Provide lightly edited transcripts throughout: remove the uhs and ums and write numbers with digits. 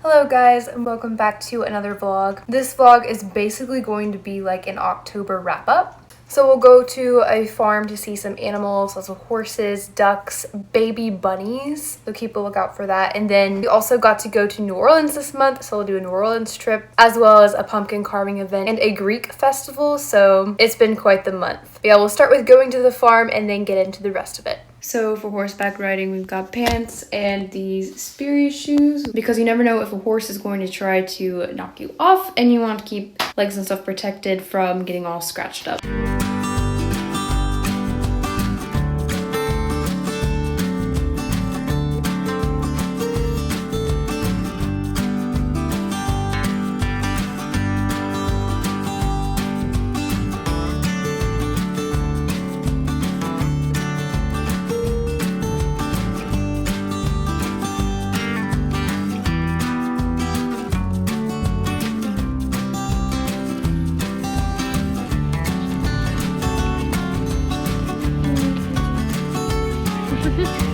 Hello guys and welcome back to another vlog. This vlog is basically going to be like an October wrap up. So we'll go to a farm to see some animals, lots of horses, ducks, baby bunnies. So keep a lookout for that. And then we also got to go to New Orleans this month, so we'll do a New Orleans trip, as well as a pumpkin carving event and a Greek festival. So it's been quite the month. But yeah, we'll start with going to the farm and then get into the rest of it. So for horseback riding, we've got pants and these Sperry shoes because you never know if a horse is going to try to knock you off and you want to keep legs and stuff protected from getting all scratched up.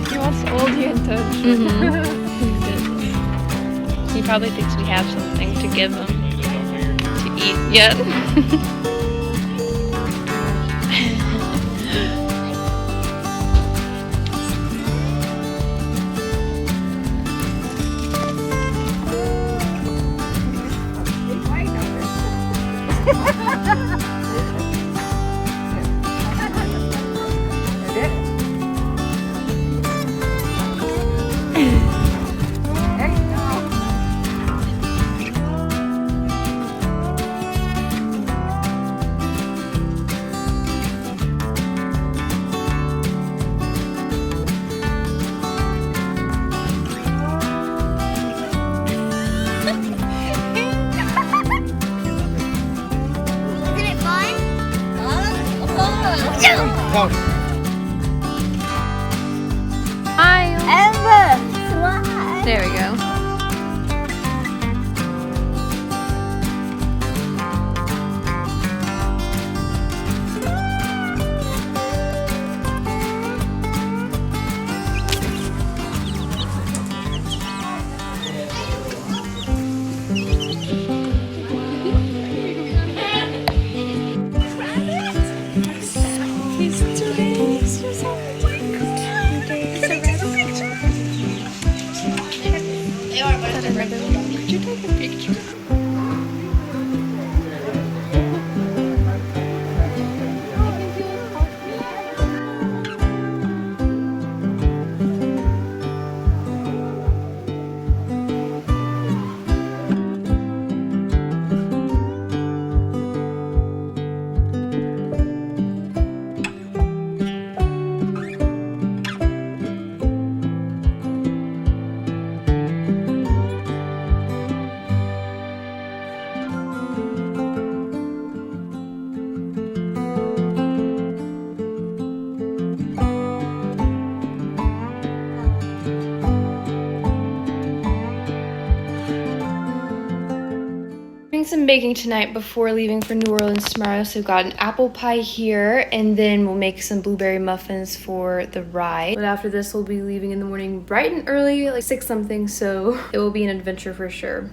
He wants to hold you in touch. He probably thinks we have something to give him to eat yet. Hi. Emma, There we go. Doing some baking tonight before leaving for New Orleans tomorrow. So we've got an apple pie here and then we'll make some blueberry muffins for the ride. But after this we'll be leaving in the morning bright and early, like 6 something, so it will be an adventure for sure.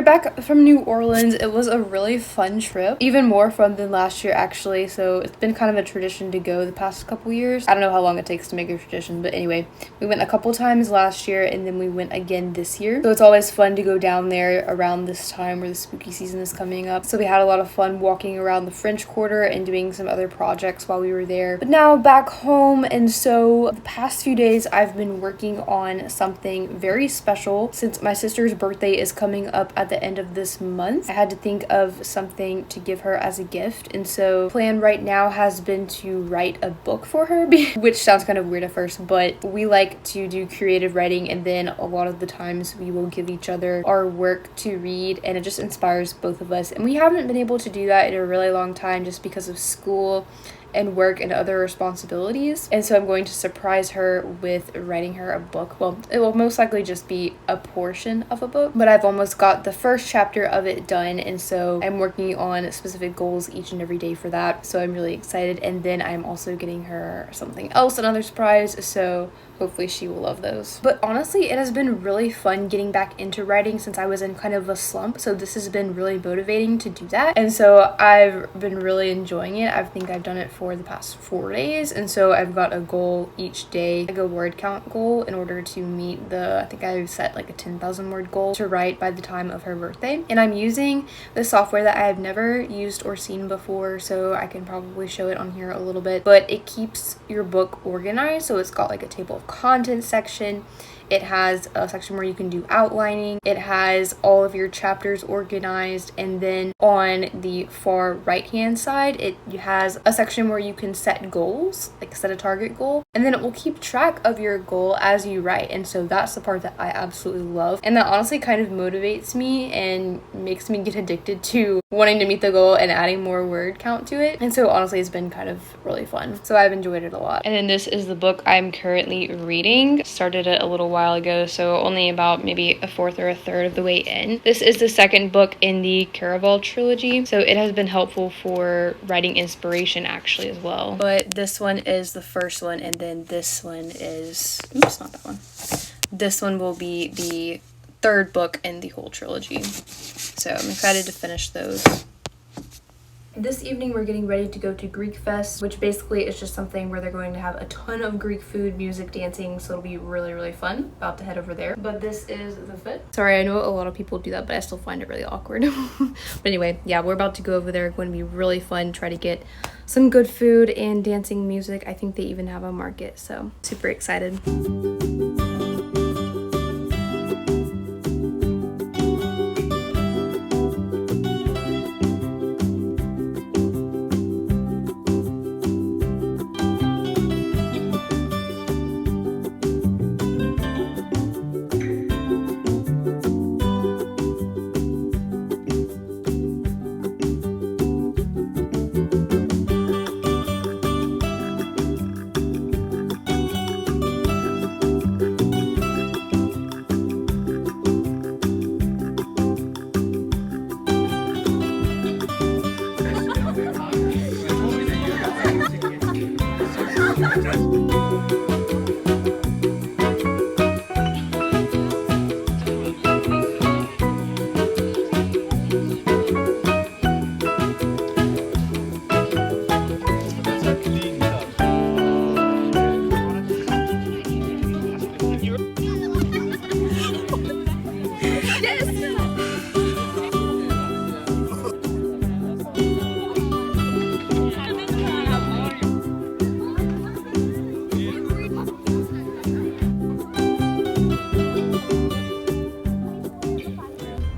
back from New Orleans. It was a really fun trip, even more fun than last year actually, so it's been kind of a tradition to go the past couple years. I don't know how long it takes to make a tradition, but anyway, we went a couple times last year and then we went again this year, so it's always fun to go down there around this time where the spooky season is coming up. So we had a lot of fun walking around the French Quarter and doing some other projects while we were there. But now back home, and so the past few days I've been working on something very special. Since my sister's birthday is coming up at the end of this month, I had to think of something to give her as a gift, and so the plan right now has been to write a book for her, which sounds kind of weird at first, but we like to do creative writing, and then a lot of the times we will give each other our work to read, and it just inspires both of us. And we haven't been able to do that in a really long time just because of school and work and other responsibilities, and so I'm going to surprise her with writing her a book. Well, it will most likely just be a portion of a book, but I've almost got the first chapter of it done, and so I'm working on specific goals each and every day for that, so I'm really excited. And then I'm also getting her something else, another surprise, so hopefully she will love those. But honestly, it has been really fun getting back into writing since I was in kind of a slump, so this has been really motivating to do that, and so I've been really enjoying it. I think I've done it for the past 4 days, and so I've got a goal each day, like a word count goal, in order to meet the, I think I've set like a 10,000 word goal to write by the time of her birthday. And I'm using the software that I have never used or seen before, so I can probably show it on here a little bit, but it keeps your book organized. So it's got like a table of content section, it has a section where you can do outlining, it has all of your chapters organized, and then on the far right hand side it has a section where you can set goals, like set a target goal, and then it will keep track of your goal as you write. And so that's the part that I absolutely love, and that honestly kind of motivates me and makes me get addicted to wanting to meet the goal and adding more word count to it. And so honestly it's been kind of really fun, so I've enjoyed it a lot. And then this is the book I'm currently reading. Started it a little while ago, so only about maybe a fourth or a third of the way in. This is the second book in the Caraval trilogy, so it has been helpful for writing inspiration actually as well. But this one is the first one, and then this one is, oops, not that one. This one will be the third book in the whole trilogy, so I'm excited to finish those. This evening we're getting ready to go to Greek Fest, which basically is just something where they're going to have a ton of Greek food, music, dancing, so it'll be really, really fun. About to head over there. But this is the fit. Sorry, I know a lot of people do that, but I still find it really awkward. But anyway, yeah, we're about to go over there. It's going to be really fun. Try to get some good food and dancing music. I think they even have a market, so super excited.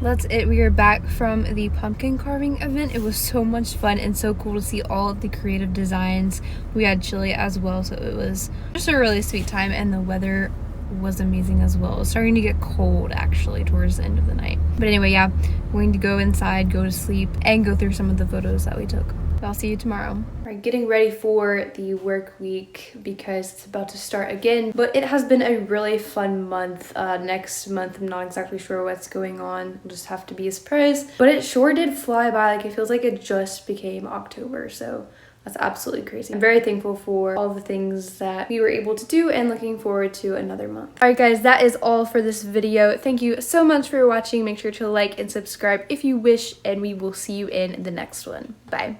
That's it. We are back from the pumpkin carving event. It was so much fun and so cool to see all of the creative designs. We had chili as well, so it was just a really sweet time, and the weather was amazing as well. It was starting to get cold actually towards the end of the night. But anyway, yeah, I'm going to go inside, go to sleep, and go through some of the photos that we took. I'll see you tomorrow. Alright, getting ready for the work week because it's about to start again. But it has been a really fun month. Next month, I'm not exactly sure what's going on. I'll just have to be a surprise. But it sure did fly by. Like, it feels like it just became October. So that's absolutely crazy. I'm very thankful for all the things that we were able to do and looking forward to another month. Alright guys, that is all for this video. Thank you so much for watching. Make sure to like and subscribe if you wish, and we will see you in the next one. Bye.